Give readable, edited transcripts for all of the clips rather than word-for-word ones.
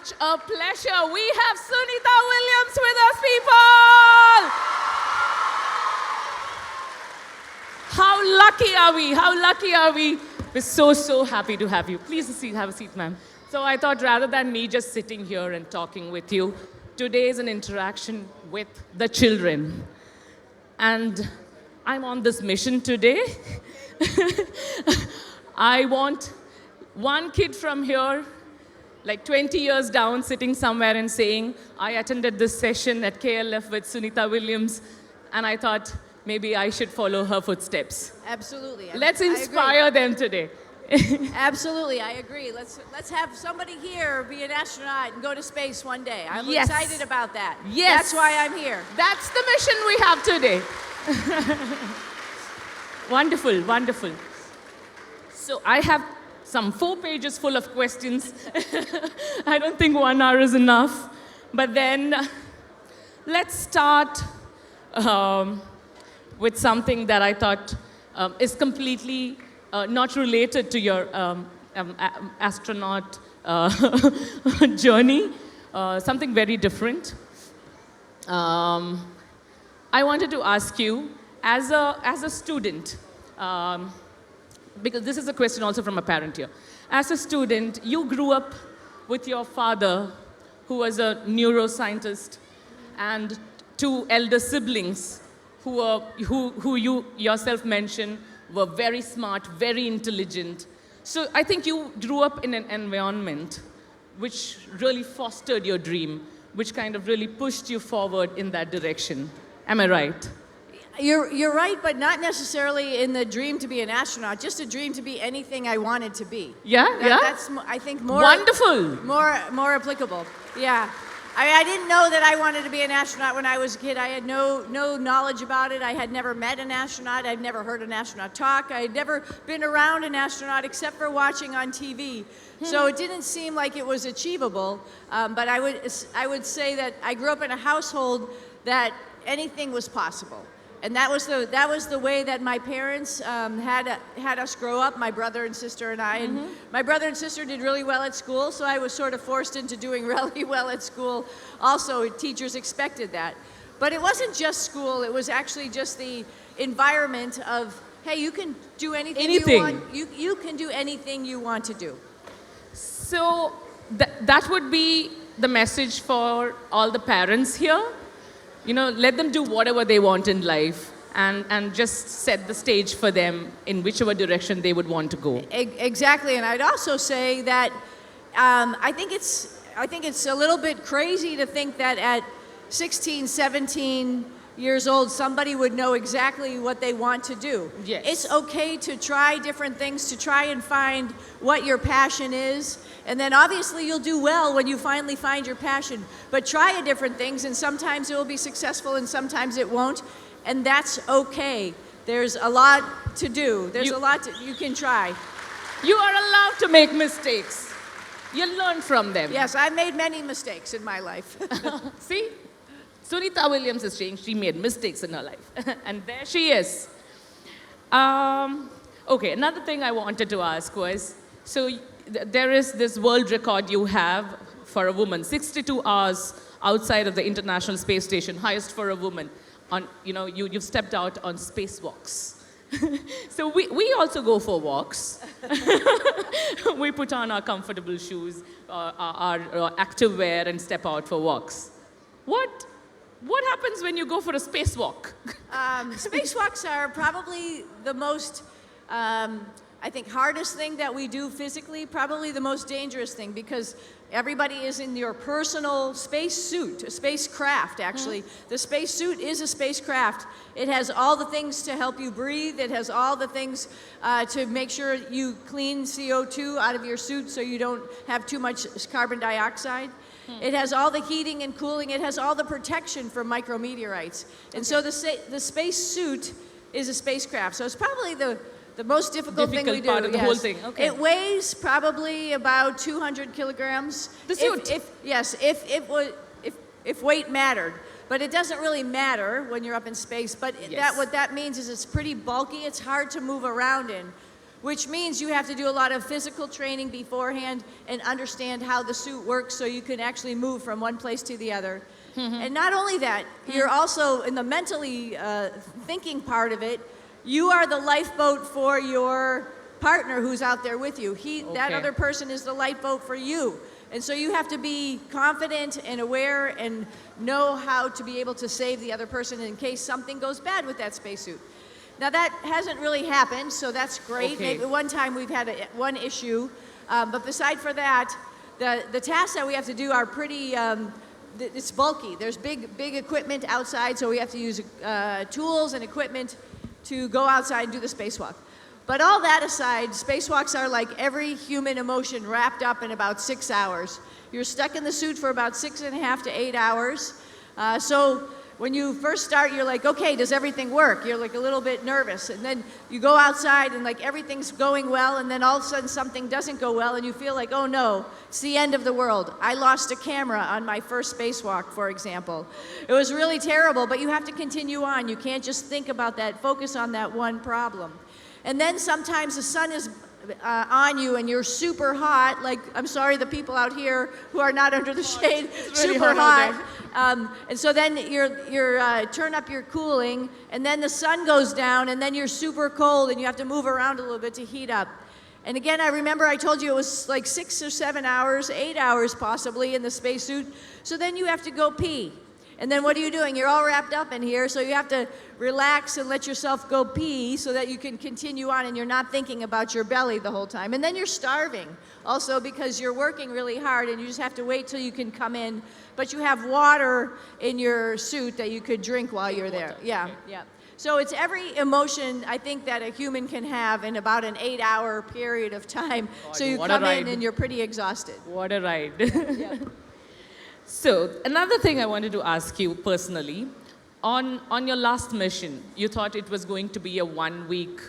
such a pleasure. We have Sunita Williams with us, people. How lucky are we? How lucky are we? We're so happy to have you. Please have a seat, ma'am. So I thought rather than me just sitting here and talking with you, today is an interaction with the children. And I'm on this mission today. I want one kid from here, like 20 years down, sitting somewhere and saying, I attended this session at KLF with Sunita Williams, and I thought maybe I should follow her footsteps. Absolutely. Let's inspire them today. Absolutely, I agree. Let's have somebody here be an astronaut and go to space one day. I'm Yes. excited about that. Yes. That's why I'm here. That's the mission we have today. Wonderful, wonderful. So I have some 4 pages full of questions. I don't think 1 hour is enough. But then let's start with something that I thought is completely not related to your astronaut journey, something very different. I wanted to ask you, as a student, because this is a question also from a parent here. As a student, you grew up with your father, who was a neuroscientist, and 2 elder siblings who you yourself mentioned were very smart, very intelligent. So I think you grew up in an environment which really fostered your dream, which kind of really pushed you forward in that direction. Am I right? You're right, but not necessarily in the dream to be an astronaut, just a dream to be anything I wanted to be. Yeah. That's, I think, more... Wonderful. More applicable. Yeah. I didn't know that I wanted to be an astronaut when I was a kid. I had no knowledge about it. I had never met an astronaut. I'd never heard an astronaut talk. I had never been around an astronaut except for watching on TV. So it didn't seem like it was achievable. But I would say that I grew up in a household that anything was possible. And that was the way that my parents had us grow up, my brother and sister and I. And my brother and sister did really well at school, so I was sort of forced into doing really well at school. Also, teachers expected that. But it wasn't just school, it was actually just the environment of, hey, you can do anything you want. You can do anything you want to do. So that would be the message for all the parents here. You know, let them do whatever they want in life and just set the stage for them in whichever direction they would want to go. Exactly, and I'd also say that I think it's a little bit crazy to think that at 16, 17 years old, somebody would know exactly what they want to do. Yes. It's okay to try different things, to try and find what your passion is. And then obviously you'll do well when you finally find your passion. But try different things, and sometimes it will be successful and sometimes it won't. And that's okay. There's a lot to do. There's a lot you can try. You are allowed to make mistakes. You learn from them. Yes, I made many mistakes in my life. See? Sunita Williams is saying she made mistakes in her life. And there she is. Okay, another thing I wanted to ask was, so there is this world record you have for a woman, 62 hours outside of the International Space Station, highest for a woman. You've stepped out on spacewalks. So we also go for walks. We put on our comfortable shoes, our active wear, and step out for walks. What happens when you go for a spacewalk? Spacewalks are probably the most, I think, hardest thing that we do physically, probably the most dangerous thing, because everybody is in your personal space suit, a spacecraft, actually. The space suit is a spacecraft. It has all the things to help you breathe. It has all the things to make sure you clean CO2 out of your suit so you don't have too much carbon dioxide. It has all the heating and cooling. It has all the protection from micrometeorites. And so the space suit is a spacecraft. So it's probably the most difficult thing we do. Part of the whole thing. Okay. It weighs probably about 200 kilograms. The suit? If weight mattered. But it doesn't really matter when you're up in space. But Yes. what that means is it's pretty bulky. It's hard to move around in. which means you have to do a lot of physical training beforehand and understand how the suit works so you can actually move from one place to the other. And not only that, you're also in the mentally thinking part of it, you are the lifeboat for your partner who's out there with you. That other person is the lifeboat for you. And so you have to be confident and aware and know how to be able to save the other person in case something goes bad with that spacesuit. Now that hasn't really happened, so that's great. Okay. Maybe one time we've had one issue, but beside for that, the tasks that we have to do are pretty, it's bulky. There's big equipment outside, so we have to use tools and equipment to go outside and do the spacewalk. But all that aside, spacewalks are like every human emotion wrapped up in about 6 hours. You're stuck in the suit for about 6.5 to 8 hours. So when you first start, you're like, okay, does everything work? You're like a little bit nervous. And then you go outside and like everything's going well, and then all of a sudden something doesn't go well, and you feel like, oh no, it's the end of the world. I lost a camera on my first spacewalk, for example. It was really terrible, but you have to continue on. You can't just think about that, focus on that one problem. And then sometimes the sun is on you and you're super hot, like, I'm sorry, the people out here who are not under the shade, really super hot hot. And so then you're turn up your cooling, and then the sun goes down, and then you're super cold, and you have to move around a little bit to heat up. And again, I remember I told you it was like 6 or 7 hours, 8 hours possibly in the spacesuit. So then you have to go pee. And then what are you doing? You're all wrapped up in here, so you have to relax and let yourself go pee so that you can continue on and you're not thinking about your belly the whole time. And then you're starving also because you're working really hard and you just have to wait till you can come in. But you have water in your suit that you could drink while you're there. Yeah, okay. yeah. So it's every emotion I think that a human can have in about an 8-hour period of time. So you come in and you're pretty exhausted. What a ride. Yeah. So another thing I wanted to ask you personally, on your last mission, you thought it was going to be a 1-week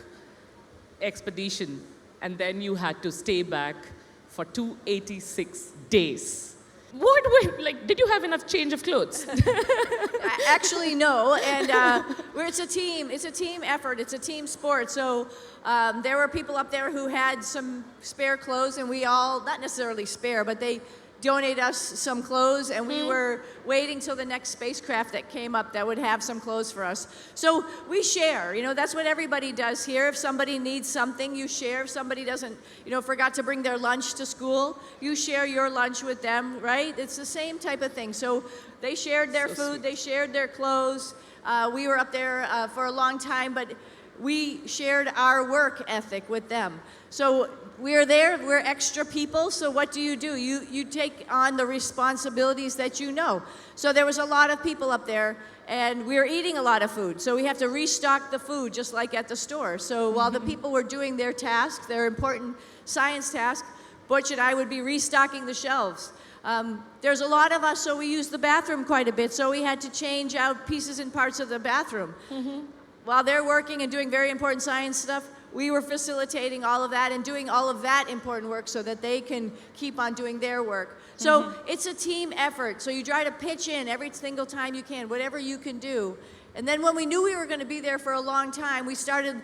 expedition, and then you had to stay back for 286 days. Did you have enough change of clothes? Actually, no. And it's a team effort. It's a team sport. So there were people up there who had some spare clothes, and we all, not necessarily spare, but they donate us some clothes, and we were waiting till the next spacecraft that came up that would have some clothes for us. So we share, that's what everybody does here. If somebody needs something, you share. If somebody doesn't, forgot to bring their lunch to school, you share your lunch with them, right? It's the same type of thing. So they shared their food, they shared their clothes. We were up there for a long time, but we shared our work ethic with them. So we're there, we're extra people, so what do? You take on the responsibilities that you know. So there was a lot of people up there, and we were eating a lot of food, so we have to restock the food just like at the store. So while the people were doing their tasks, their important science tasks, Butch and I would be restocking the shelves. There's a lot of us, so we use the bathroom quite a bit, so we had to change out pieces and parts of the bathroom. While they're working and doing very important science stuff, we were facilitating all of that and doing all of that important work so that they can keep on doing their work. So it's a team effort. So you try to pitch in every single time you can, whatever you can do. And then when we knew we were going to be there for a long time, we started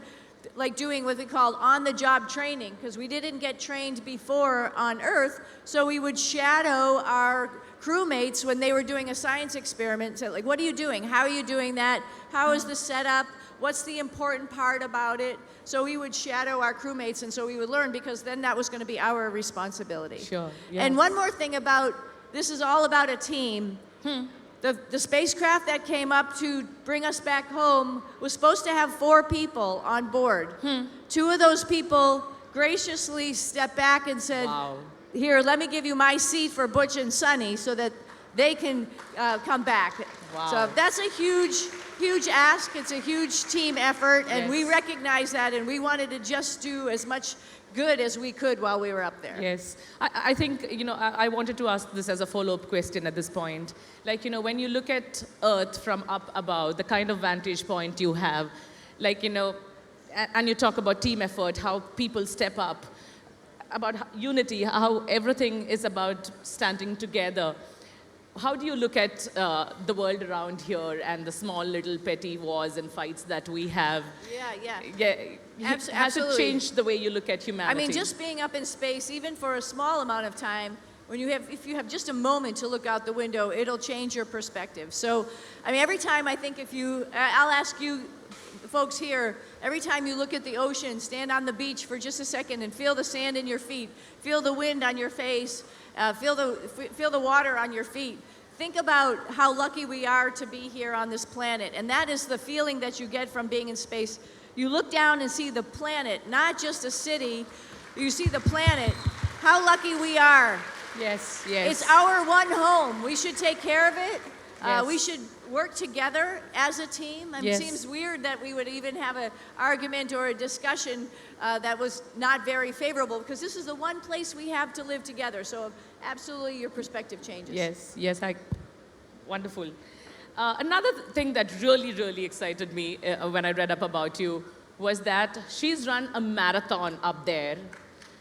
doing what we called on-the-job training, because we didn't get trained before on Earth. So we would shadow our crewmates when they were doing a science experiment and say, what are you doing? How are you doing that? How is the setup? What's the important part about it? So we would shadow our crewmates, and so we would learn, because then that was going to be our responsibility. Sure. Yes. And one more thing about, this is all about a team. The spacecraft that came up to bring us back home was supposed to have 4 people on board. 2 of those people graciously stepped back and said, wow. Here, let me give you my seat for Butch and Sunny so that they can come back. Wow. So that's a huge ask. It's a huge team effort, and we recognize that, and we wanted to just do as much good as we could while we were up there. Yes. I think, I wanted to ask this as a follow-up question at this point. When you look at Earth from up above, the kind of vantage point you have, and you talk about team effort, how people step up, about unity, how everything is about standing together. how do you look at the world around here and the small little petty wars and fights that we have? Has it Absolutely. changed the way you look at humanity? I mean, just being up in space, even for a small amount of time, if you have just a moment to look out the window, it'll change your perspective. So, I mean, every time I think I'll ask you folks here, every time you look at the ocean, stand on the beach for just a second and feel the sand in your feet, feel the wind on your face, feel the water on your feet. Think about how lucky we are to be here on this planet, and that is the feeling that you get from being in space. You look down and see the planet, not just a city, you see the planet. How lucky we are. Yes, yes. It's our one home. We should take care of it. Yes. We should work together as a team. Yes. It seems weird that we would even have an argument or a discussion that was not very favorable, because this is the one place we have to live together. So absolutely your perspective changes. Yes, yes, wonderful. Another thing that really, really excited me when I read up about you was that she's run a marathon up there.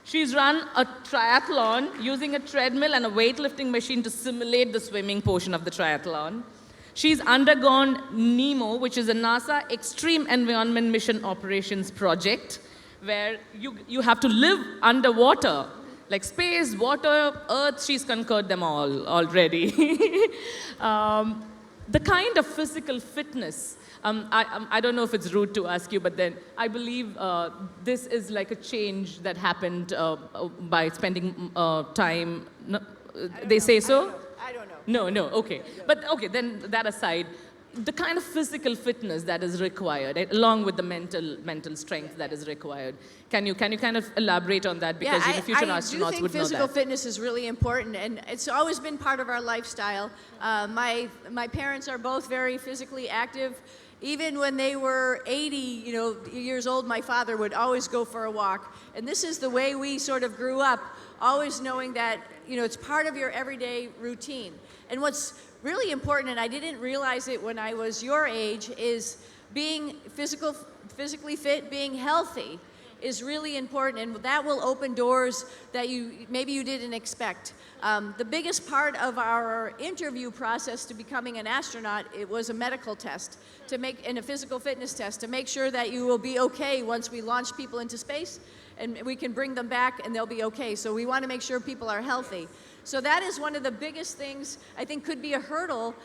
She's run a triathlon using a treadmill and a weightlifting machine to simulate the swimming portion of the triathlon. She's undergone NEMO, which is a NASA Extreme Environment Mission Operations project, where you have to live underwater, like space, water, earth. She's conquered them all already. The kind of physical fitness, I don't know if it's rude to ask you, but then I believe this is like a change that happened by spending time. No, they say so? I don't know. No, okay. But okay, then that aside, the kind of physical fitness that is required, along with the mental strength that is required. Can you kind of elaborate on that? Because future astronauts would know that. I do think physical fitness is really important, and it's always been part of our lifestyle. My parents are both very physically active. Even when they were 80, years old, my father would always go for a walk. And this is the way we sort of grew up, always knowing that, it's part of your everyday routine. And what's really important, and I didn't realize it when I was your age, is being physically fit, being healthy is really important, and that will open doors that maybe you didn't expect. The biggest part of our interview process to becoming an astronaut, it was a medical test and a physical fitness test to make sure that you will be okay once we launch people into space, and we can bring them back and they'll be okay. So we want to make sure people are healthy. So that is one of the biggest things I think could be a hurdle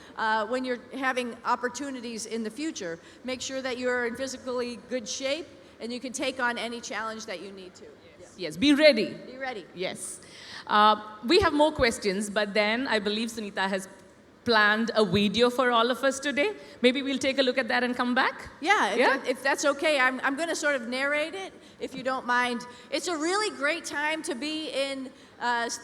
when you're having opportunities in the future. Make sure that you're in physically good shape and you can take on any challenge that you need to. Yes, be ready. Be ready. Yes. We have more questions, but then I believe Sunita has planned a video for all of us today. Maybe we'll take a look at that and come back? If that's okay. I'm going to sort of narrate it, if you don't mind. It's a really great time to be in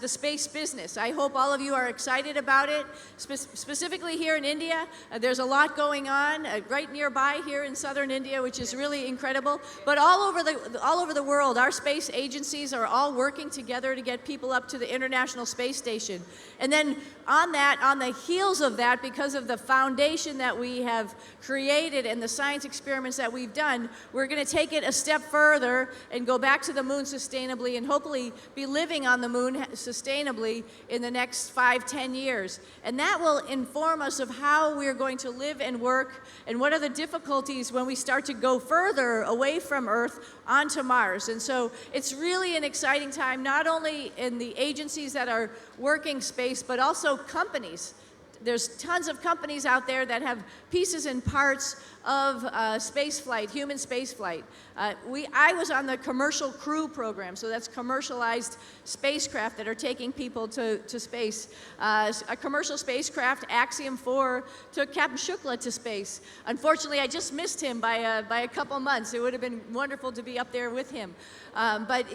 the space business. I hope all of you are excited about it. Specifically here in India, there's a lot going on right nearby here in southern India, which is really incredible. But all over the world, our space agencies are all working together to get people up to the International Space Station. And then on the heels of that, because of the foundation that we have created and the science experiments that we've done, we're going to take it a step further and go back to the moon sustainably and hopefully be living on the moon sustainably in the next 5-10 years. And that will inform us of how we're going to live and work and what are the difficulties when we start to go further away from Earth onto Mars. And so it's really an exciting time, not only in the agencies that are working space, but also companies. There's tons of companies out there that have pieces and parts of spaceflight, human spaceflight. I was on the commercial crew program, so that's commercialized spacecraft that are taking people to space. A commercial spacecraft, Axiom 4, took Captain Shukla to space. Unfortunately, I just missed him by a couple months. It would have been wonderful to be up there with him. But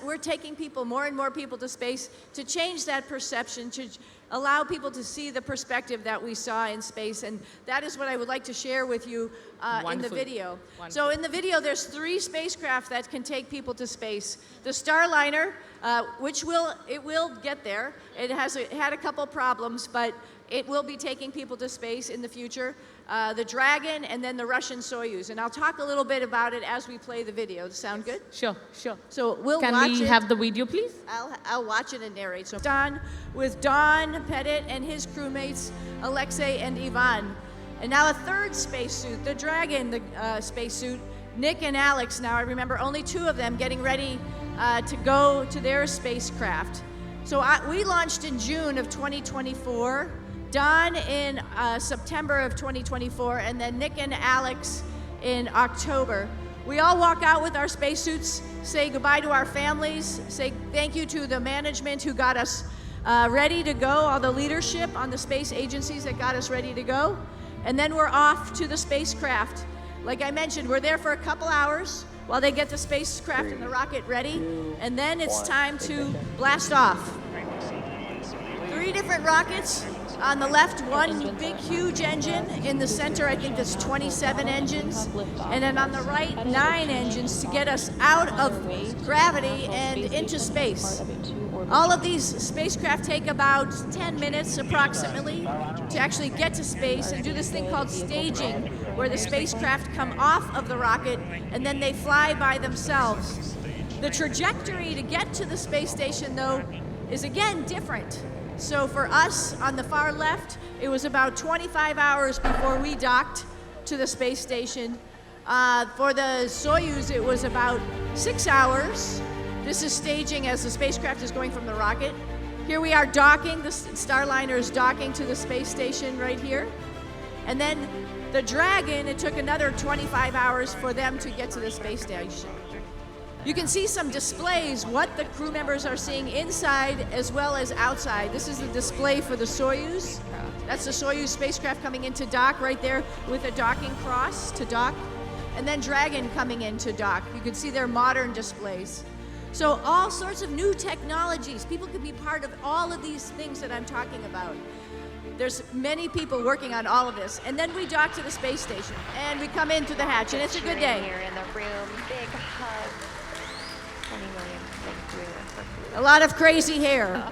we're taking more and more people to space to change that perception, to allow people to see the perspective that we saw in space. And that is what I would like to share with you in the video. Wonderful. So in the video, there's 3 spacecraft that can take people to space. The Starliner, which will get there. It had a couple problems, but it will be taking people to space in the future. The Dragon and then the Russian Soyuz. And I'll talk a little bit about it as we play the video. Does that sound good? Sure, sure. So we'll Can watch we it. have the video, please? I'll watch it and narrate. So Don with Don Pettit and his crewmates, Alexei and Ivan. And now a third spacesuit, the Dragon, the spacesuit. Nick and Alex, now I remember only two of them getting ready to go to their spacecraft. So we launched in June of 2024, Don in September of 2024, and then Nick and Alex in October. We all walk out with our spacesuits, say goodbye to our families, say thank you to the management who got us ready to go, all the leadership on the space agencies that got us ready to go, and then we're off to the spacecraft. Like I mentioned, we're there for a couple hours while they get the spacecraft and the rocket ready, and then it's time to blast off. 3 different rockets. On the left, one big, huge engine. In the center, I think there's 27 engines. And then on the right, 9 engines to get us out of gravity and into space. All of these spacecraft take about 10 minutes approximately to actually get to space and do this thing called staging, where the spacecraft come off of the rocket and then they fly by themselves. The trajectory to get to the space station, though, is again different. So for us on the far left, it was about 25 hours before we docked to the space station. For the Soyuz, it was about 6 hours. This is staging as the spacecraft is going from the rocket. Here we are docking, the Starliner is docking to the space station right here. And then the Dragon, it took another 25 hours for them to get to the space station. You can see some displays, what the crew members are seeing inside as well as outside. This is the display for the Soyuz. That's the Soyuz spacecraft coming into dock right there with a docking cross to dock. And then Dragon coming in to dock. You can see their modern displays. So all sorts of new technologies. People can be part of all of these things that I'm talking about. There's many people working on all of this. And then we dock to the space station and we come in through the hatch and it's a good day. Here in the room, big hug. 20 million. Thank you. A lot of crazy hair.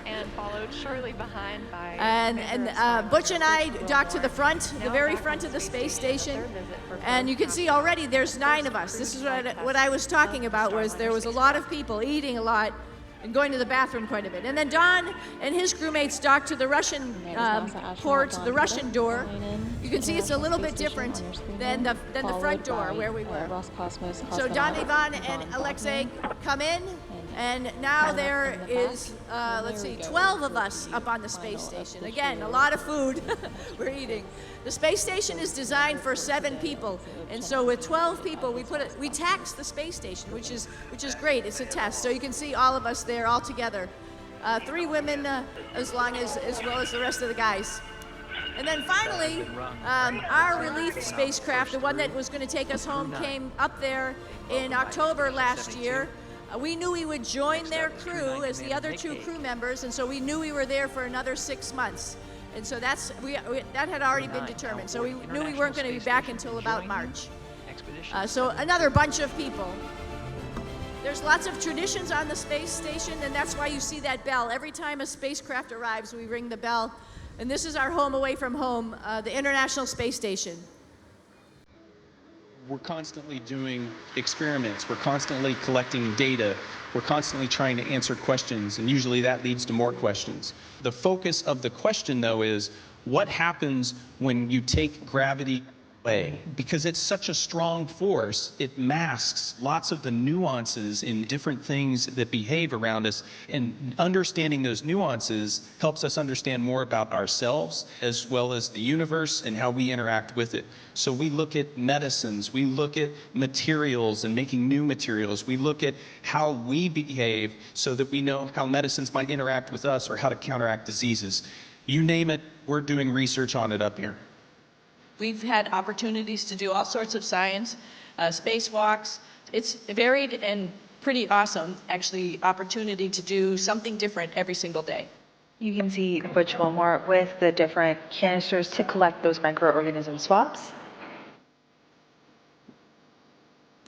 And followed shortly behind by. And Butch and I docked to the front, the very front of the space station. And you can see already there's 9 of us. This is what I was talking about, was there was a lot of people eating a lot and going to the bathroom quite a bit. And then Don and his crewmates docked to the Russian port, the Russian door. You can see it's a little bit different than the front door where we were. So Don, Ivan, and Alexei come in, and now there is, 12 of us up on the space station. Again, a lot of food we're eating. The space station is designed for 7 people, and so with 12 people, we tax the space station, which is great. It's a test, so you can see all of us there all together. 3 women, as well as the rest of the guys. And then finally, our relief spacecraft, the one that was going to take us home, came up there in October last year. We knew we would join their crew as the other 2 crew members, and so we knew we were there for another 6 months. And so that had already been determined. So we knew we weren't going to be back until about March. So another bunch of people. There's lots of traditions on the space station, and that's why you see that bell. Every time a spacecraft arrives, we ring the bell. And this is our home away from home, the International Space Station. We're constantly doing experiments. We're constantly collecting data. We're constantly trying to answer questions, and usually that leads to more questions. The focus of the question, though, is what happens when you take gravity away? Because it's such a strong force, it masks lots of the nuances in different things that behave around us, and understanding those nuances helps us understand more about ourselves as well as the universe and how we interact with it. So we look at medicines, we look at materials and making new materials, we look at how we behave so that we know how medicines might interact with us or how to counteract diseases. You name it, we're doing research on it up here. We've had opportunities to do all sorts of science, spacewalks. It's varied and pretty awesome, actually, opportunity to do something different every single day. You can see Butch Wilmore with the different canisters to collect those microorganism swabs.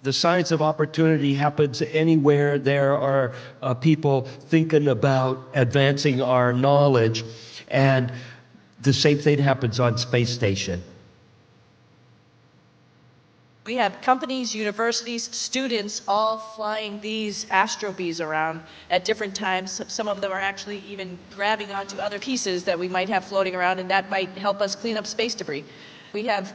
The science of opportunity happens anywhere there are people thinking about advancing our knowledge. And the same thing happens on space station. We have companies, universities, students all flying these astrobees around at different times. Some of them are actually even grabbing onto other pieces that we might have floating around, and that might help us clean up space debris. We have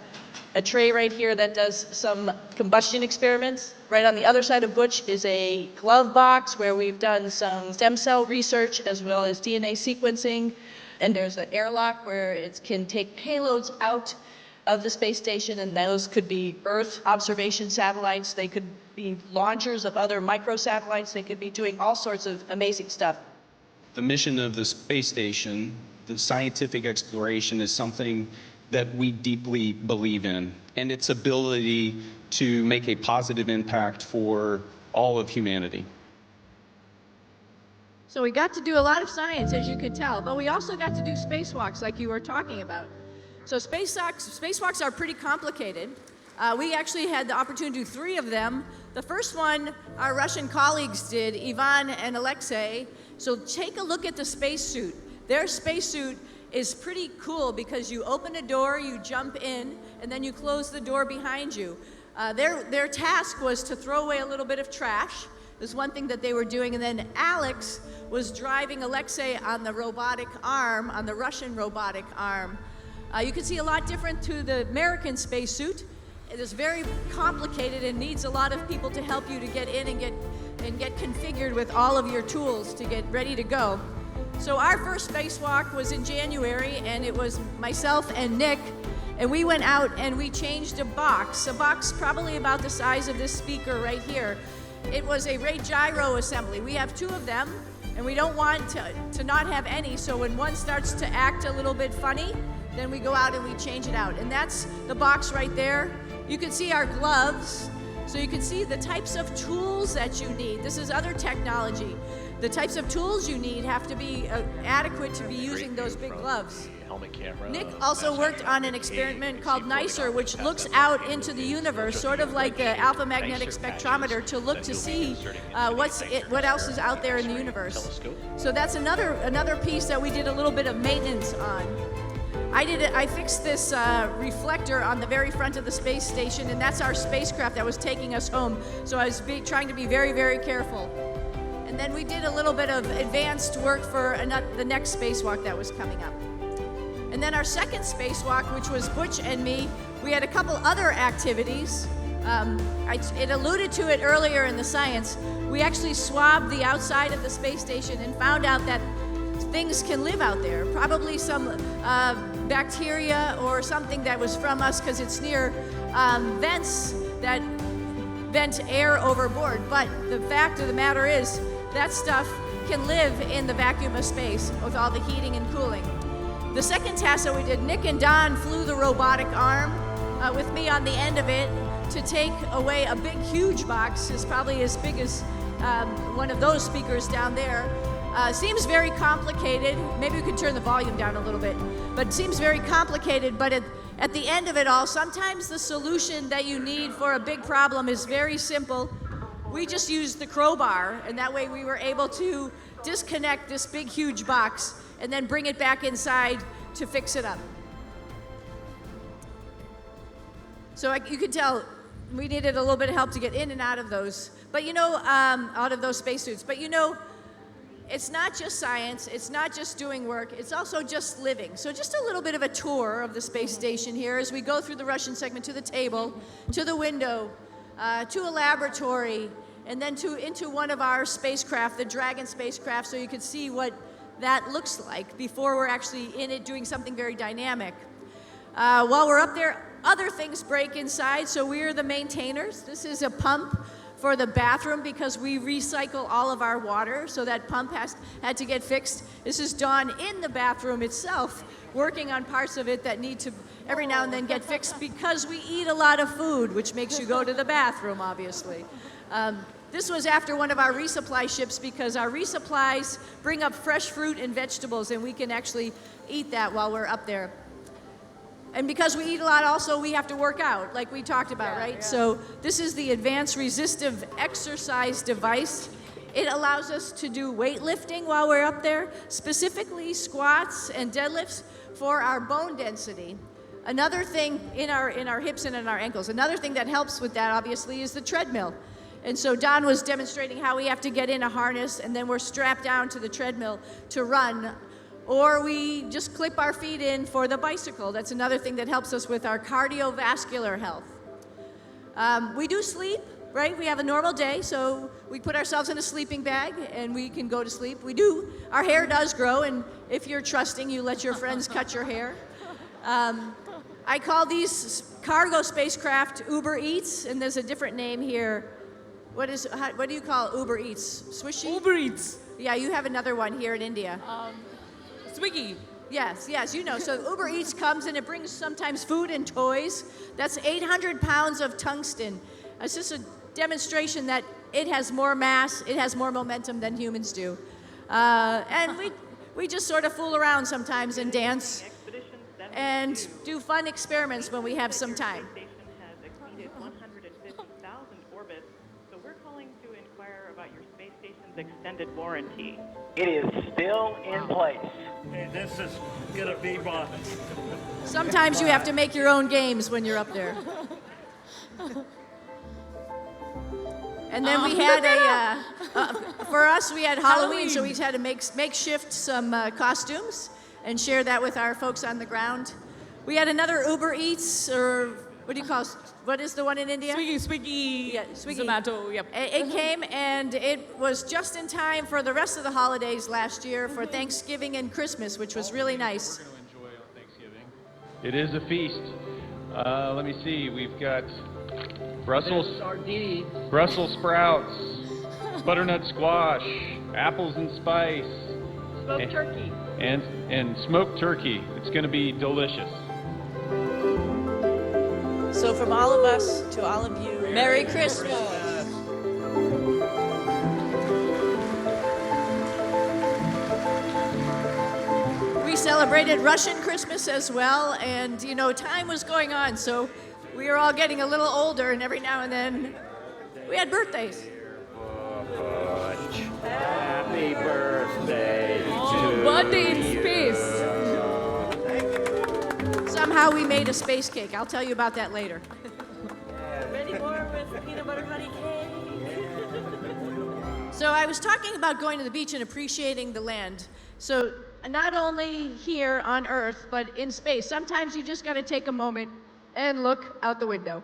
a tray right here that does some combustion experiments. Right on the other side of Butch is a glove box where we've done some stem cell research as well as DNA sequencing. And there's an airlock where it can take payloads out of the space station, and those could be Earth observation satellites, they could be launchers of other microsatellites, they could be doing all sorts of amazing stuff. The mission of the space station, the scientific exploration, is something that we deeply believe in, and its ability to make a positive impact for all of humanity. So we got to do a lot of science, as you could tell, but we also got to do spacewalks like you were talking about. So spacewalks are pretty complicated. We actually had the opportunity to do 3 of them. The first one our Russian colleagues did, Ivan and Alexei. So take a look at the spacesuit. Their spacesuit is pretty cool because you open a door, you jump in, and then you close the door behind you. Their task was to throw away a little bit of trash. There's one thing that they were doing, and then Alex was driving Alexei on the robotic arm, on the Russian robotic arm. You can see a lot different to the American spacesuit. It is very complicated and needs a lot of people to help you to get in and get configured with all of your tools to get ready to go. So our first spacewalk was in January, and it was myself and Nick, and we went out and we changed a box probably about the size of this speaker right here. It was a rate gyro assembly. We have 2 of them, and we don't want to not have any, so when one starts to act a little bit funny, then we go out and we change it out. And that's the box right there. You can see our gloves, so you can see the types of tools that you need. This is other technology. The types of tools you need have to be adequate to be using those big gloves. Nick also worked on an experiment called NICER, which looks out into the universe, sort of like the alpha magnetic spectrometer, to look to see what else is out there in the universe. So that's another piece that we did a little bit of maintenance on. I fixed this reflector on the very front of the space station, and that's our spacecraft that was taking us home. So I was trying to be very, very careful. And then we did a little bit of advanced work for the next spacewalk that was coming up. And then our second spacewalk, which was Butch and me, we had a couple other activities. It alluded to it earlier in the science. We actually swabbed the outside of the space station and found out that things can live out there. Probably some bacteria or something that was from us, because it's near vents that vent air overboard. But the fact of the matter is that stuff can live in the vacuum of space with all the heating and cooling. The second task that we did, Nick and Don flew the robotic arm with me on the end of it to take away a big, huge box. It's probably as big as one of those speakers down there. Seems very complicated. Maybe we could turn the volume down a little bit. But it seems very complicated, but at the end of it all, sometimes the solution that you need for a big problem is very simple. We just used the crowbar, and that way we were able to disconnect this big, huge box and then bring it back inside to fix it up. So you can tell we needed a little bit of help to get in and out of those. But out of those spacesuits. But it's not just science, it's not just doing work, it's also just living. So just a little bit of a tour of the space station here as we go through the Russian segment to the table, to the window, to a laboratory, and then into one of our spacecraft, the Dragon spacecraft, so you can see what that looks like before we're actually in it doing something very dynamic. While we're up there, other things break inside, so we're the maintainers. This is a pump for the bathroom because we recycle all of our water, so that pump had to get fixed. This is Dawn in the bathroom itself, working on parts of it that need to every now and then get fixed because we eat a lot of food, which makes you go to the bathroom, obviously. This was after one of our resupply ships because our resupplies bring up fresh fruit and vegetables, and we can actually eat that while we're up there. And because we eat a lot also, we have to work out, like we talked about, right? Yeah. So this is the advanced resistive exercise device. It allows us to do weightlifting while we're up there, specifically squats and deadlifts. for our bone density. Another thing in our hips and in our ankles, another thing that helps with that obviously is the treadmill. And so Don was demonstrating how we have to get in a harness and then we're strapped down to the treadmill to run, or we just clip our feet in for the bicycle. That's another thing that helps us with our cardiovascular health. We do sleep, right? We have a normal day, so we put ourselves in a sleeping bag and we can go to sleep. Our hair does grow, and if you're trusting, you let your friends cut your hair. I call these cargo spacecraft Uber Eats, and there's a different name here. What do you call Uber Eats? Swishy? Uber Eats. Yeah, you have another one here in India. Swiggy. Yes, you know. So Uber Eats comes and it brings sometimes food and toys. That's 800 pounds of tungsten. It's just a demonstration that it has more mass, it has more momentum than humans do. And we just sort of fool around sometimes and dance and do fun experiments when we have some time. The station has exceeded 150,000 orbits, so we're calling to inquire about your space station's extended warranty. It is still in place. Hey, this is gonna be my... Sometimes you have to make your own games when you're up there. And then we had for us, we had Halloween, so we had to makeshift some costumes and share that with our folks on the ground. We had another Uber Eats, or what do you call, what is the one in India? Swiggy. Yeah, Swiggy. Zomato, yep. It came and it was just in time for the rest of the holidays last year for Thanksgiving and Christmas, which was really nice. We're going to enjoy on Thanksgiving. It is a feast. Let me see. We've got Brussels sprouts, butternut squash, apples and spice, Smoked turkey. and smoked turkey. It's going to be delicious. So from all of us to all of you, Merry Christmas. We celebrated Russian Christmas as well, and you know, time was going on, so we were all getting a little older, and every now and then we had birthdays. Happy birthday Oh, birthday in space. Somehow we made a space cake. I'll tell you about that later. ready more with peanut butter honey cake. So I was talking about going to the beach and appreciating the land. So not only here on Earth, but in space. Sometimes you just got to take a moment and look out the window.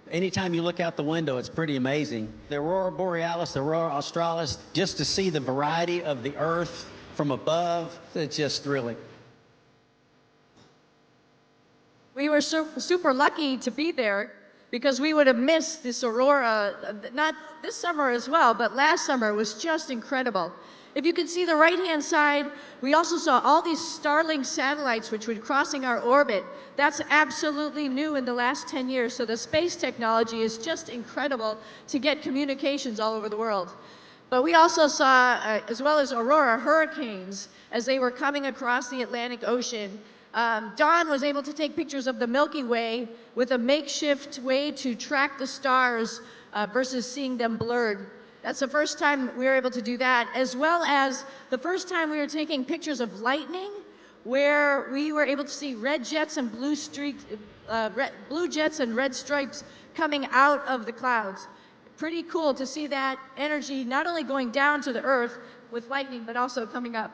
Anytime you look out the window, it's pretty amazing. The aurora borealis, the aurora australis, just to see the variety of the Earth from above, it's just thrilling. We were super lucky to be there because we would have missed this aurora, not this summer as well, but last summer was just incredible. If you can see the right-hand side, we also saw all these Starlink satellites which were crossing our orbit. That's absolutely new in the last 10 years, so the space technology is just incredible to get communications all over the world. But we also saw, as well as aurora hurricanes, as they were coming across the Atlantic Ocean. Don was able to take pictures of the Milky Way with a makeshift way to track the stars versus seeing them blurred. That's the first time we were able to do that, as well as the first time we were taking pictures of lightning, where we were able to see red jets and blue jets and red stripes coming out of the clouds. Pretty cool to see that energy not only going down to the Earth with lightning, but also coming up.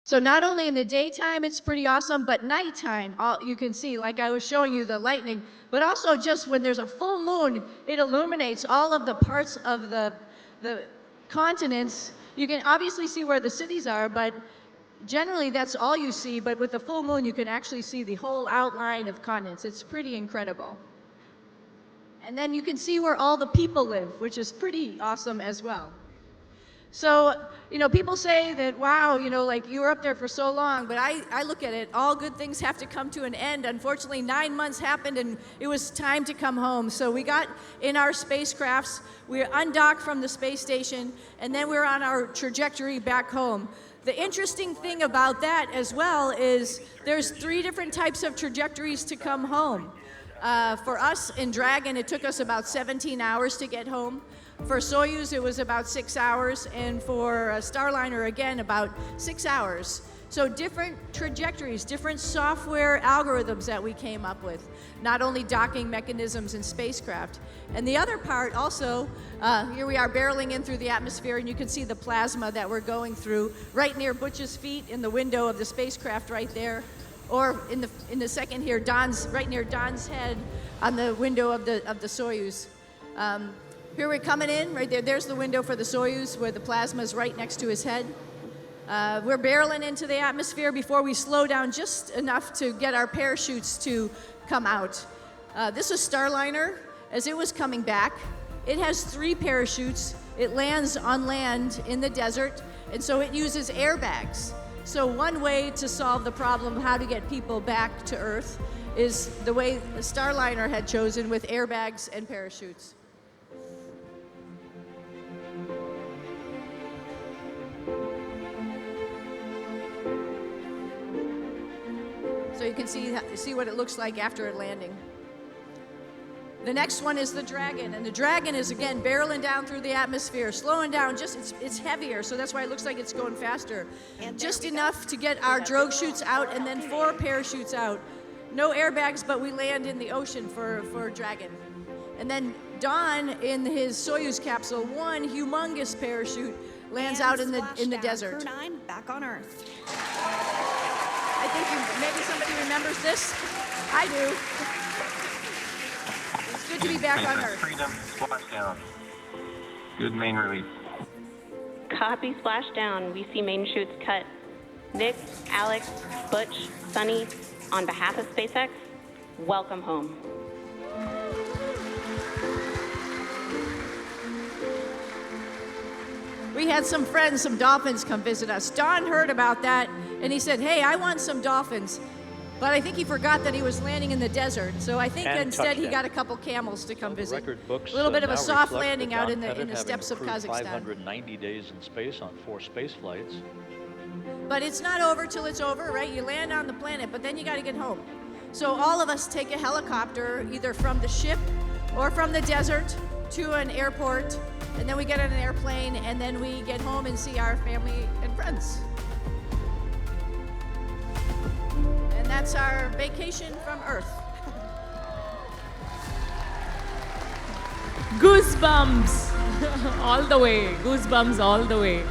So not only in the daytime, it's pretty awesome, but nighttime, you can see, like I was showing you, the lightning, but also just when there's a full moon, it illuminates all of the parts of the continents. You can obviously see where the cities are, but generally that's all you see. But with the full moon, you can actually see the whole outline of continents. It's pretty incredible. And then you can see where all the people live, which is pretty awesome as well. So, people say that, wow, like you were up there for so long, but I look at it, all good things have to come to an end. Unfortunately, 9 months happened and it was time to come home. So we got in our spacecrafts, we undocked from the space station, and then we're on our trajectory back home. The interesting thing about that as well is there's 3 different types of trajectories to come home. For us in Dragon, it took us about 17 hours to get home. For Soyuz, it was about 6 hours, and for Starliner, again, about 6 hours. So different trajectories, different software algorithms that we came up with, not only docking mechanisms in spacecraft. And the other part also, here we are barreling in through the atmosphere, and you can see the plasma that we're going through right near Butch's feet in the window of the spacecraft right there, or in the second here, right near Don's head on the window of the Soyuz. Here we're coming in, right there. There's the window for the Soyuz where the plasma is right next to his head. We're barreling into the atmosphere before we slow down just enough to get our parachutes to come out. This is Starliner. As it was coming back, it has 3 parachutes. It lands on land in the desert, and so it uses airbags. So one way to solve the problem of how to get people back to Earth is the way the Starliner had chosen, with airbags and parachutes. So you can see what it looks like after it landing. The next one is the Dragon, and the Dragon is again barreling down through the atmosphere, slowing down. It's heavier, so that's why it looks like it's going faster. Just enough to get our drogue chutes out, and then 4 parachutes out. No airbags, but we land in the ocean for Dragon. And then Don, in his Soyuz capsule, 1 humongous parachute lands out in the desert. Crew 9 back on Earth. I think maybe somebody remembers this. I do. It's good to be back on Earth. Freedom, splashdown. Good main release. Copy, splashdown. We see main chutes cut. Nick, Alex, Butch, Sunny, on behalf of SpaceX, welcome home. We had some friends, some dolphins come visit us. Don heard about that, and he said, hey, I want some dolphins. But I think he forgot that he was landing in the desert, so I think instead he got a couple camels to come visit. A little bit of a soft landing out in the steppes of Kazakhstan. 590 days in space on 4 space flights. But it's not over till it's over, right? You land on the planet, but then you got to get home. So all of us take a helicopter, either from the ship or from the desert to an airport, and then we get on an airplane, and then we get home and see our family and friends. And that's our vacation from Earth. Goosebumps all the way. Goosebumps all the way.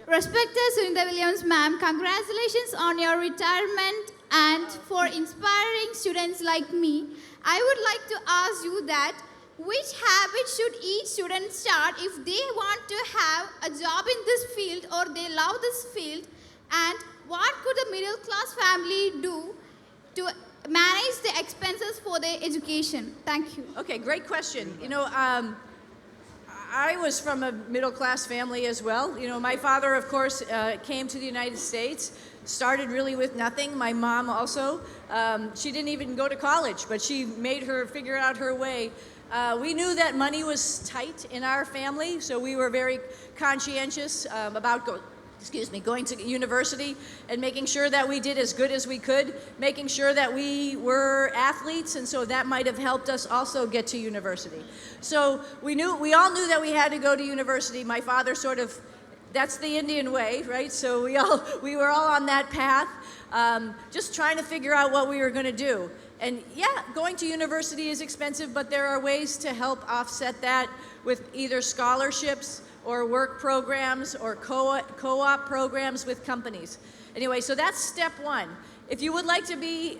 Respected Sunita Williams, ma'am, congratulations on your retirement, and for inspiring students like me, I would like to ask you that which habit should each student start if they want to have a job in this field or they love this field, and what could a middle class family do to manage the expenses for their education? Thank you. Okay, great question. I was from a middle-class family as well. My father, of course, came to the United States, started really with nothing. My mom also. She didn't even go to college, but she made her figure out her way. We knew that money was tight in our family, so we were very conscientious about going to university and making sure that we did as good as we could, making sure that we were athletes, and so that might have helped us also get to university. So we all knew that we had to go to university. My father that's the Indian way, right? So we were all on that path, just trying to figure out what we were going to do. And yeah, going to university is expensive, but there are ways to help offset that with either scholarships or work programs or co-op programs with companies. Anyway, so that's step one. If you would like to be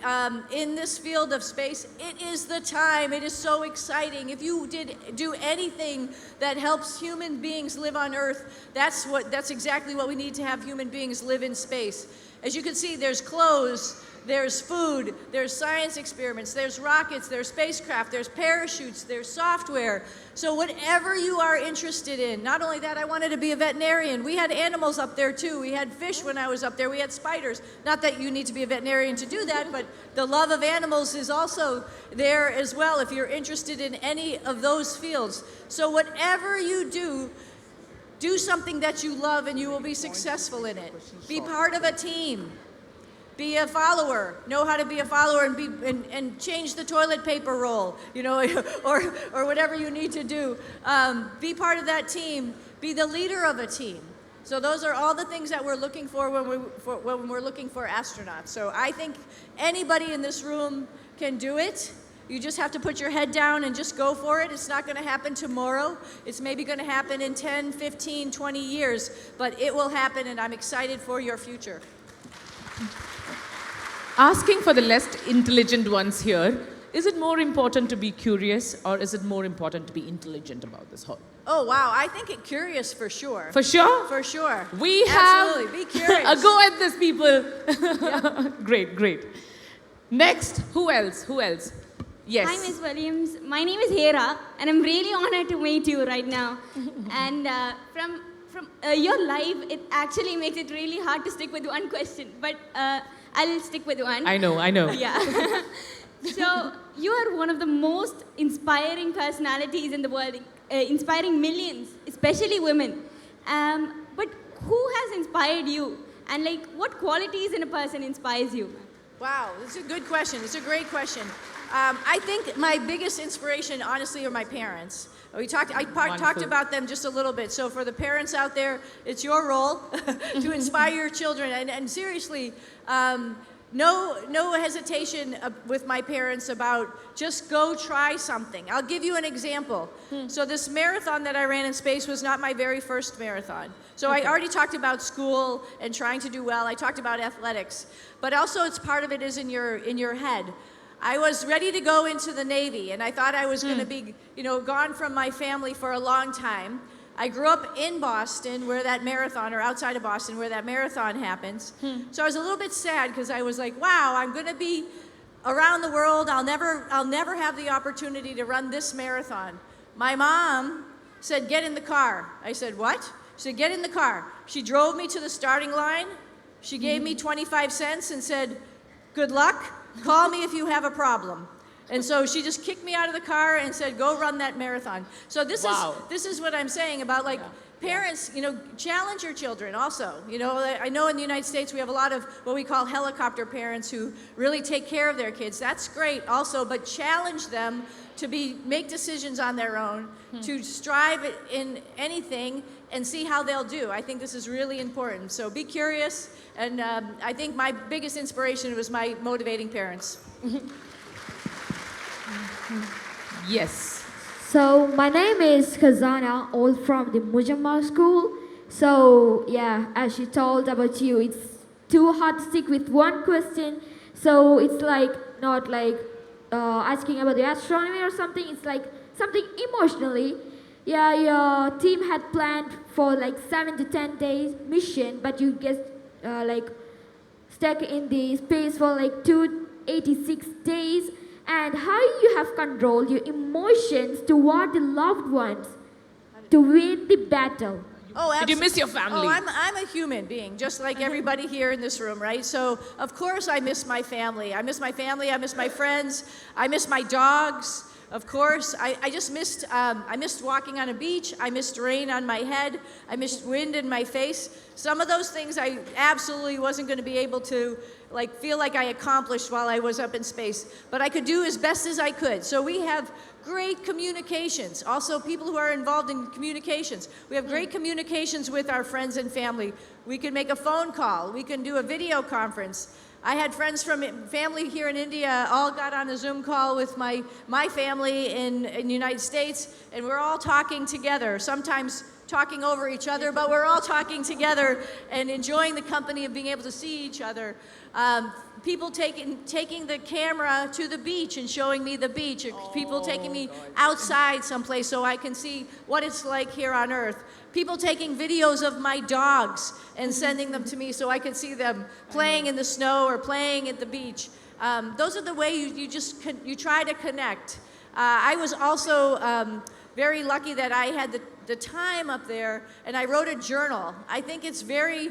in this field of space, it is the time. It is so exciting. If you do anything that helps human beings live on Earth, that's exactly what we need to have human beings live in space. As you can see, there's clothes, there's food, there's science experiments, there's rockets, there's spacecraft, there's parachutes, there's software. So whatever you are interested in, not only that, I wanted to be a veterinarian. We had animals up there too. We had fish when I was up there. We had spiders. Not that you need to be a veterinarian to do that, but the love of animals is also there as well if you're interested in any of those fields. So whatever you do something that you love and you will be successful in it. Be part of a team. Be a follower. Know how to be a follower and change the toilet paper roll, you know, or whatever you need to do. Be part of that team. Be the leader of a team. So those are all the things that we're looking for when we're looking for astronauts. So I think anybody in this room can do it. You just have to put your head down and just go for it. It's not going to happen tomorrow. It's maybe going to happen in 10, 15, 20 years, but it will happen, and I'm excited for your future. Asking for the less intelligent ones here, is it more important to be curious or is it more important to be intelligent about this whole? Oh, wow. I think it curious for sure. For sure? For sure. We Absolutely. Be curious. A go at this, people. Yeah. Great, great. Next, who else? Who else? Yes. Hi, Ms. Williams. My name is Hera, and I'm really honored to meet you right now. And from your life, it actually makes it really hard to stick with one question, but I'll stick with one. I know. Yeah. So you are one of the most inspiring personalities in the world, inspiring millions, especially women. But who has inspired you? And like, what qualities in a person inspires you? Wow, it's a good question. It's a great question. I think my biggest inspiration, honestly, are my parents. I talked about them just a little bit. So for the parents out there, it's your role to inspire your children. And seriously, no hesitation with my parents about just go try something. I'll give you an example. So this marathon that I ran in space was not my very first marathon. So I already talked about school and trying to do well. I talked about athletics. But also it's part of it is in your head. I was ready to go into the Navy, and I thought I was going to be, gone from my family for a long time. I grew up in Boston, where that marathon, or outside of Boston, where that marathon happens. So I was a little bit sad because I was like, wow, I'm going to be around the world. I'll never have the opportunity to run this marathon. My mom said, get in the car. I said, what? She said, get in the car. She drove me to the starting line. She gave me 25 cents and said, good luck. Call me if you have a problem. And so she just kicked me out of the car and said, go run that marathon. So this is what I'm saying about parents, challenge your children also. I know in the United States we have a lot of what we call helicopter parents who really take care of their kids. That's great also, but challenge them to make decisions on their own, to strive in anything and see how they'll do. I think this is really important. So be curious, and I think my biggest inspiration was my motivating parents. Yes. So my name is Khazana, all from the Mujamma school. So yeah, as she told about you, it's too hard to stick with one question. So it's not like asking about the astronomy or something. It's like something emotionally. Yeah, your team had planned for 7 to 10 days mission, but you get stuck in the space for 286 days. And how you have controlled your emotions toward the loved ones to win the battle. Oh, did you miss your family? Oh, I'm a human being, just like everybody here in this room, right? So, of course, I miss my family. I miss my family. I miss my friends. I miss my dogs. Of course, I just missed. I missed walking on a beach. I missed rain on my head. I missed wind in my face. Some of those things I absolutely wasn't going to be able to feel like I accomplished while I was up in space. But I could do as best as I could. So we have great communications. Also, people who are involved in communications. We have great communications with our friends and family. We can make a phone call. We can do a video conference. I had friends from family here in India all got on a Zoom call with my family in the United States, and we're all talking together, sometimes talking over each other, but we're all talking together and enjoying the company of being able to see each other. People taking the camera to the beach and showing me the beach. People taking me outside someplace so I can see what it's like here on Earth. People taking videos of my dogs and sending them to me so I can see them playing in the snow or playing at the beach. Those are the way you try to connect. I was also very lucky that I had the time up there, and I wrote a journal. I think it's very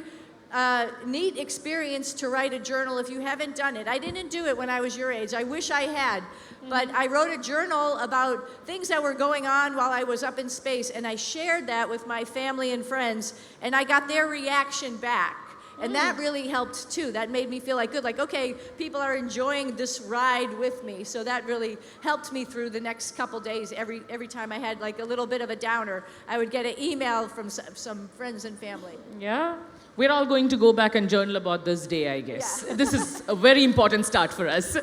neat experience to write a journal if you haven't done it. I didn't do it when I was your age. I wish I had. But I wrote a journal about things that were going on while I was up in space, and I shared that with my family and friends, and I got their reaction back. And that really helped too. That made me feel like good, like, okay, people are enjoying this ride with me. So that really helped me through the next couple days. Every time I had like a little bit of a downer, I would get an email from some friends and family. Yeah. We're all going to go back and journal about this day, I guess. Yeah. This is a very important start for us.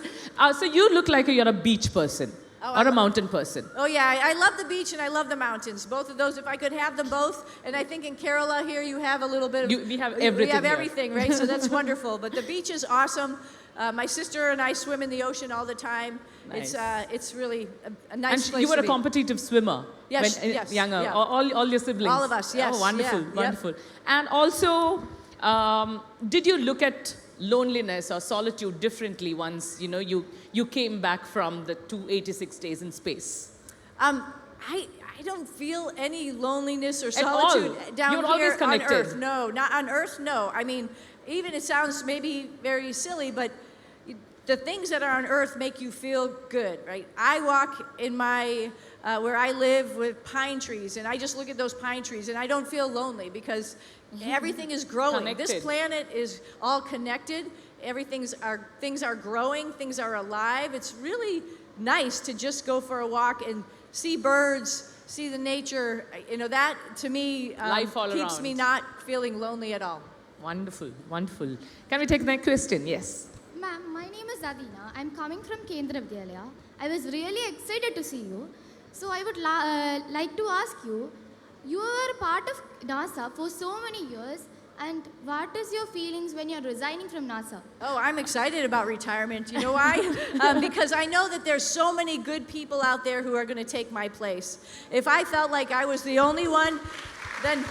So you look like you're a beach person. Or a mountain person. Oh yeah, I love the beach and I love the mountains. Both of those, if I could have them both. And I think in Kerala here you have a little bit of... we have everything. We have everything, right? So that's wonderful. But the beach is awesome. My sister and I swim in the ocean all the time. Nice. It's really a nice place to be. And you were a competitive swimmer. Yes, when, yes. Younger. Yeah. All your siblings. All of us, yes. Oh, wonderful, yeah, wonderful. Yep. And also, did you look at loneliness or solitude differently once you came back from the 286 days in space? I don't feel any loneliness or solitude down You're here always connected. on Earth. No, not on Earth. No. I mean, even it sounds maybe very silly, but the things that are on Earth make you feel good, right? I walk in my where I live with pine trees, and I just look at those pine trees, and I don't feel lonely because everything is growing. Connected. This planet is all connected. Things are growing. Things are alive. It's really nice to just go for a walk and see birds, see the nature. That to me keeps me not feeling lonely at all. Wonderful, wonderful. Can we take the next question? Yes. Ma'am, my name is Adina. I'm coming from Kendra Vidyalaya. I was really excited to see you. So I would like to ask you, you were part of NASA for so many years, and what is your feelings when you're resigning from NASA? Oh, I'm excited about retirement. You know why? Because I know that there's so many good people out there who are going to take my place. If I felt like I was the only one, then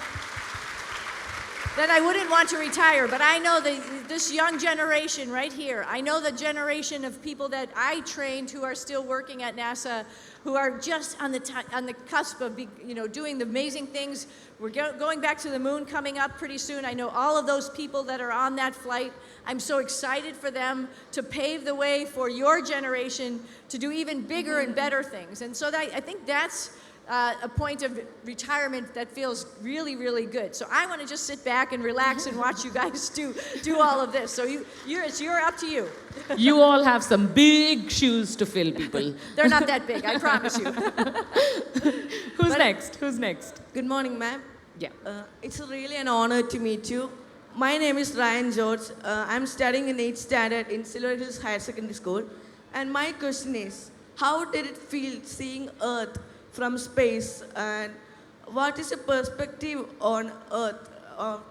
I wouldn't want to retire. But I know that this young generation right here, I know the generation of people that I trained who are still working at NASA, who are just on the cusp of doing the amazing things. We're going back to the moon coming up pretty soon. I know all of those people that are on that flight. I'm so excited for them to pave the way for your generation to do even bigger and better things. And so I think that's a point of retirement that feels really, really good. So I want to just sit back and relax and watch you guys do all of this. So you're up to you. You all have some big shoes to fill, people. They're not that big, I promise you. Who's next? Who's next? Good morning, ma'am. Yeah. It's really an honor to meet you. My name is Ryan George. I'm studying in 8th standard in Silver Hills Higher Secondary School. And my question is, how did it feel seeing Earth from space, and what is your perspective on Earth,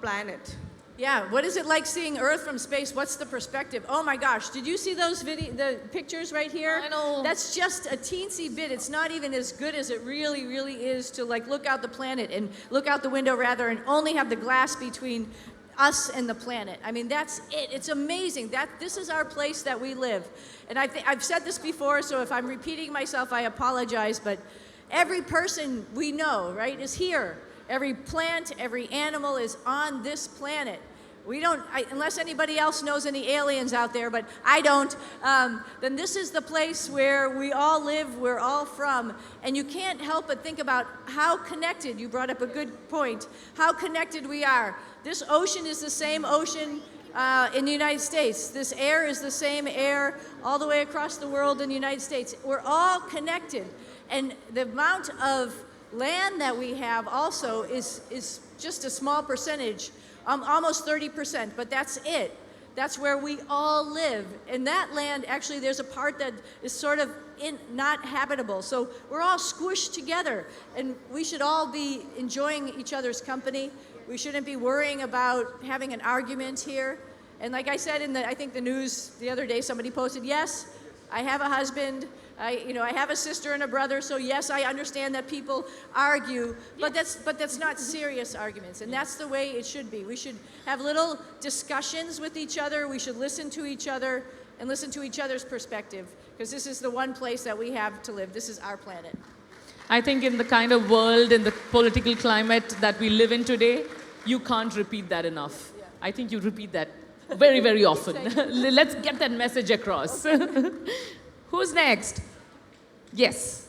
planet? Yeah, what is it like seeing Earth from space? What's the perspective? Oh my gosh, did you see those the pictures right here? I know. That's just a teensy bit. It's not even as good as it really, really is to like look out the planet and look out the window rather and only have the glass between us and the planet. I mean, that's it. It's amazing. This is our place that we live. And I've said this before, so if I'm repeating myself, I apologize, but every person we know, right, is here. Every plant, every animal is on this planet. We don't, unless anybody else knows any aliens out there, but I don't, then this is the place where we all live, we're all from, and you can't help but think about how connected, you brought up a good point, how connected we are. This ocean is the same ocean in the United States. This air is the same air all the way across the world in the United States. We're all connected. And the amount of land that we have also is just a small percentage, almost 30%, but that's it. That's where we all live. In that land, actually, there's a part that is sort of not habitable. So we're all squished together, and we should all be enjoying each other's company. We shouldn't be worrying about having an argument here. And like I said I think the news the other day, somebody posted, yes, I have a husband, I have a sister and a brother, so yes, I understand that people argue, but that's not serious arguments, and that's the way it should be. We should have little discussions with each other. We should listen to each other and listen to each other's perspective, because this is the one place that we have to live. This is our planet. I think in the kind of world, in the political climate that we live in today, you can't repeat that enough. Yeah. I think you repeat that very, very often. Let's get that message across. Okay. Who's next? Yes.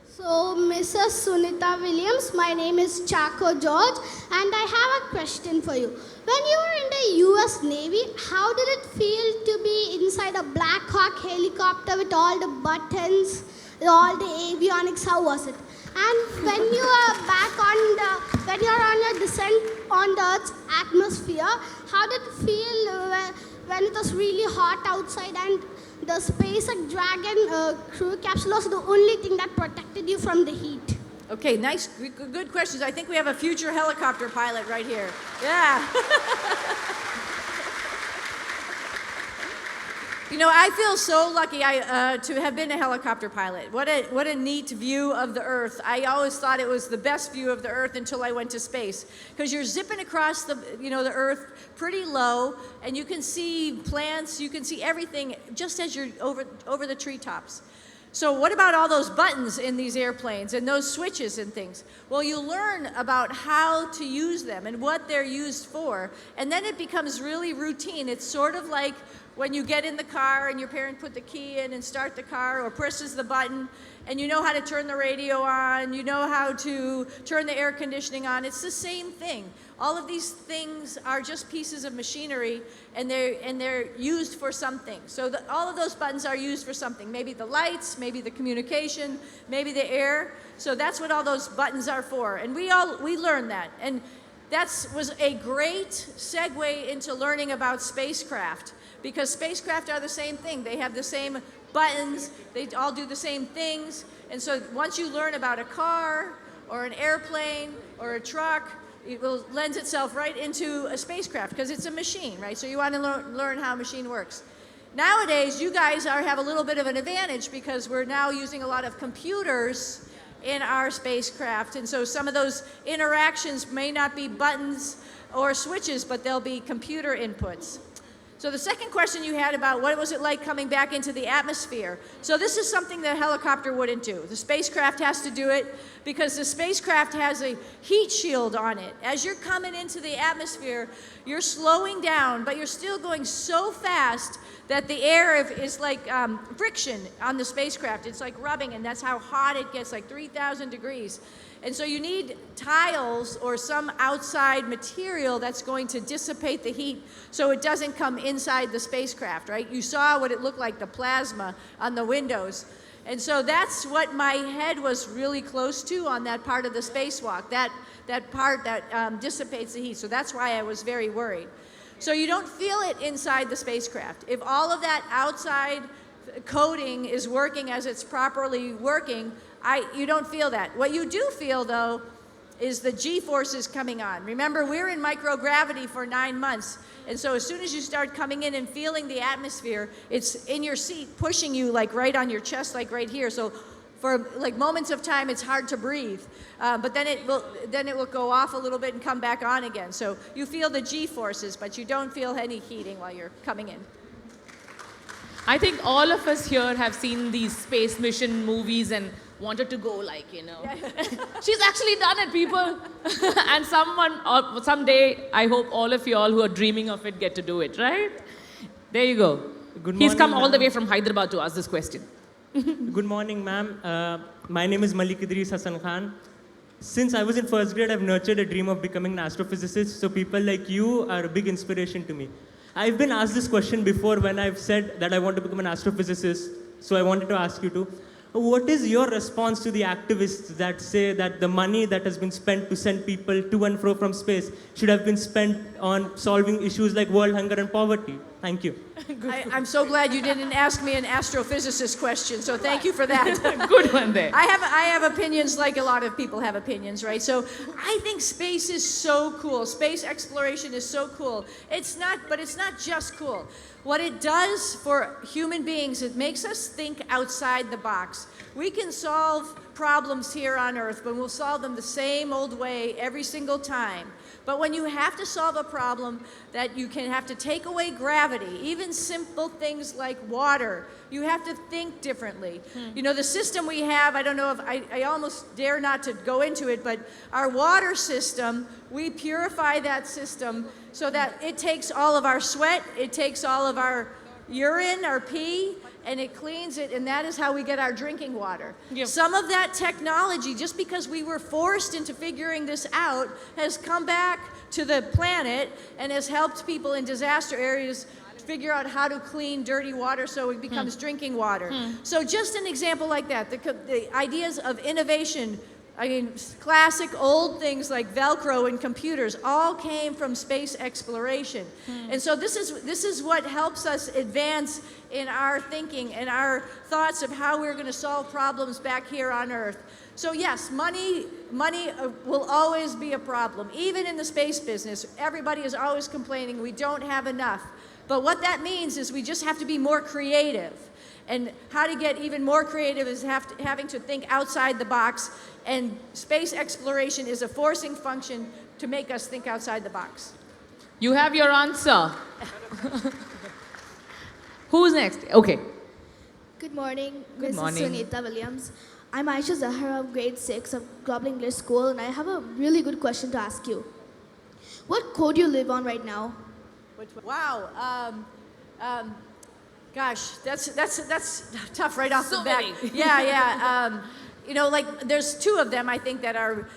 So, Mrs. Sunita Williams, my name is Chaco George, and I have a question for you. When you were in the US Navy, how did it feel to be inside a Black Hawk helicopter with all the buttons, all the avionics? How was it? And when you are when you're on your descent on the Earth's atmosphere, how did it feel when it was really hot outside and the SpaceX Dragon crew capsule was the only thing that protected you from the heat? Okay, nice, good questions. I think we have a future helicopter pilot right here. Yeah. I feel so lucky to have been a helicopter pilot. What a neat view of the Earth. I always thought it was the best view of the Earth until I went to space, because you're zipping across the Earth pretty low, and you can see plants, you can see everything just as you're over the treetops. So what about all those buttons in these airplanes and those switches and things? Well, you learn about how to use them and what they're used for, and then it becomes really routine. It's sort of like when you get in the car and your parent put the key in and start the car, or presses the button, and you know how to turn the radio on, you know how to turn the air conditioning on. It's the same thing. All of these things are just pieces of machinery, and they're used for something. So all of those buttons are used for something. Maybe the lights, maybe the communication, maybe the air. So that's what all those buttons are for. And we learned that. And that was a great segue into learning about spacecraft, because spacecraft are the same thing. They have the same buttons, they all do the same things. And so once you learn about a car or an airplane or a truck, it will lend itself right into a spacecraft, because it's a machine, right? So you want to learn how a machine works. Nowadays, you guys have a little bit of an advantage, because we're now using a lot of computers in our spacecraft. And so some of those interactions may not be buttons or switches, but they'll be computer inputs. So the second question you had about what was it like coming back into the atmosphere. So this is something that a helicopter wouldn't do. The spacecraft has to do it, because the spacecraft has a heat shield on it. As you're coming into the atmosphere, you're slowing down, but you're still going so fast that the air is like friction on the spacecraft. It's like rubbing, and that's how hot it gets, like 3,000 degrees. And so you need tiles or some outside material that's going to dissipate the heat so it doesn't come inside the spacecraft, right? You saw what it looked like, the plasma on the windows. And so that's what my head was really close to on that part of the spacewalk, that part that dissipates the heat. So that's why I was very worried. So you don't feel it inside the spacecraft. If all of that outside coating is working as it's properly working, you don't feel that. What you do feel, though, is the G-forces coming on. Remember, we're in microgravity for 9 months, and so as soon as you start coming in and feeling the atmosphere, it's in your seat pushing you like right on your chest, like right here. So for like moments of time, it's hard to breathe, but then it will go off a little bit and come back on again. So you feel the G-forces, but you don't feel any heating while you're coming in. I think all of us here have seen these space mission movies and wanted to go, like, she's actually done it, people. And someday, I hope all of you all who are dreaming of it get to do it, right? There you go. Good morning, He's come all the way from Hyderabad to ask this question. Good morning, ma'am. My name is Malik Idris Hassan Khan. Since I was in first grade, I've nurtured a dream of becoming an astrophysicist, so people like you are a big inspiration to me. I've been asked this question before when I've said that I want to become an astrophysicist, so I wanted to ask you too. What is your response to the activists that say that the money that has been spent to send people to and fro from space should have been spent on solving issues like world hunger and poverty? Thank you. I'm so glad you didn't ask me an astrophysicist question, so thank you for that. Good one there. I have opinions like a lot of people have opinions, right? So I think space is so cool. Space exploration is so cool. But it's not just cool. What it does for human beings, it makes us think outside the box. We can solve problems here on Earth, but we'll solve them the same old way every single time. But when you have to solve a problem that you can have to take away gravity, even simple things like water, you have to think differently. You know, the system we have, I don't know if I almost dare not to go into it, but our water system, we purify that system so that it takes all of our sweat, it takes all of our urine, our pee, and it cleans it, and that is how we get our drinking water. Yep. Some of that technology, just because we were forced into figuring this out, has come back to the planet and has helped people in disaster areas figure out how to clean dirty water so it becomes drinking water. So just an example like that, the ideas of innovation, I mean, classic old things like Velcro and computers all came from space exploration. And so this is what helps us advance in our thinking and our thoughts of how we're going to solve problems back here on Earth. So yes, money will always be a problem. Even in the space business, everybody is always complaining we don't have enough. But what that means is we just have to be more creative. And how to get even more creative is having to think outside the box. And space exploration is a forcing function to make us think outside the box. You have your answer. Who's next? Okay. Good morning, Good Mrs. morning. Sunita Williams. I'm Aisha Zahra of grade 6 of Global English School, and I have a really good question to ask you. What code do you live on right now? Wow. Gosh, that's tough right off So the bat. many. Yeah. You know, like there's two of them I think that are.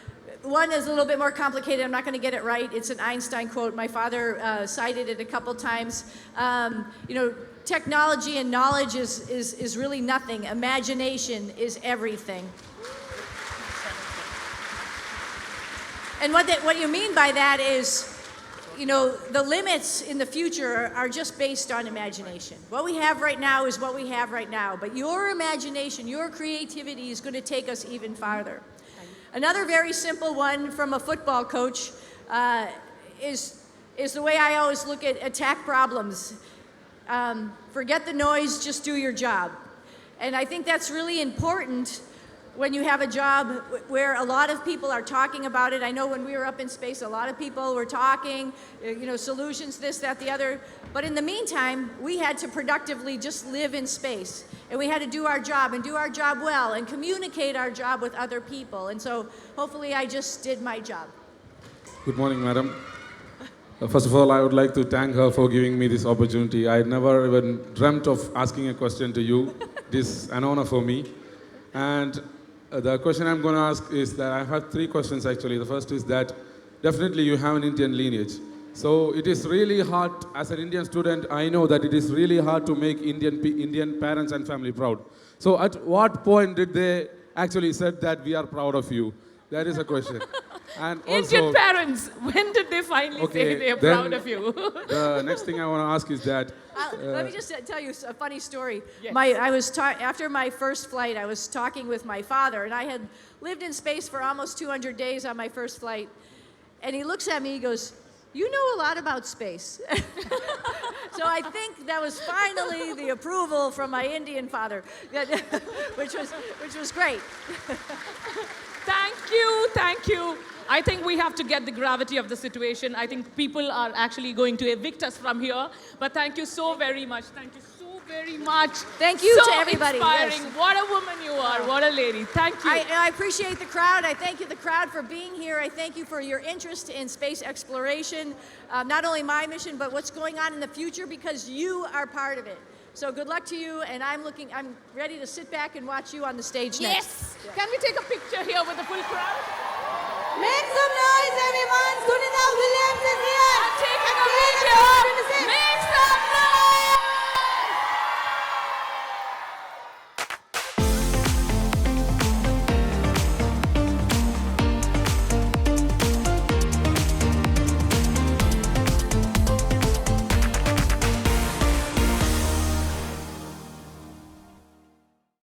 One is a little bit more complicated. I'm not going to get it right. It's an Einstein quote. My father cited it a couple times. You know, technology and knowledge is really nothing. Imagination is everything. And what you mean by that is, you know, the limits in the future are just based on imagination. What we have right now is what we have right now. But your imagination, your creativity is going to take us even farther. Another very simple one from a football coach is the way I always look at attack problems. Forget the noise, just do your job. And I think that's really important when you have a job where a lot of people are talking about it. I know when we were up in space, a lot of people were talking, you know, solutions, this, that, the other. But in the meantime, we had to productively just live in space. And we had to do our job and do our job well and communicate our job with other people. And so hopefully I just did my job. Good morning, madam. First of all, I would like to thank her for giving me this opportunity. I never even dreamt of asking a question to you. This is an honor for me. And the question I'm going to ask is that I have three questions actually. The first is that definitely you have an Indian lineage. So it is really hard, as an Indian student, I know that it is really hard to make Indian parents and family proud. So at what point did they actually said that we are proud of you? That is a question. And also, Indian parents, when did they finally say they are proud of you? The next thing I want to ask is that... Let me just tell you a funny story. Yes. After my first flight, I was talking with my father, and I had lived in space for almost 200 days on my first flight. And he looks at me, he goes, "You know a lot about space." So I think that was finally the approval from my Indian father, which was great. Thank you. I think we have to get the gravity of the situation. I think people are actually going to evict us from here. But thank you so very much. Thank you so very much. Thank you so to everybody. Inspiring. Yes. What a woman you are. What a lady. Thank you. I appreciate the crowd. I thank you, the crowd, for being here. I thank you for your interest in space exploration. Not only my mission, but what's going on in the future, because you are part of it. So good luck to you, and I'm ready to sit back and watch you on the stage next. Yes. Can we take a picture here with the full crowd? Make some noise, everyone! Sunita Williams is here! I'm taking a video!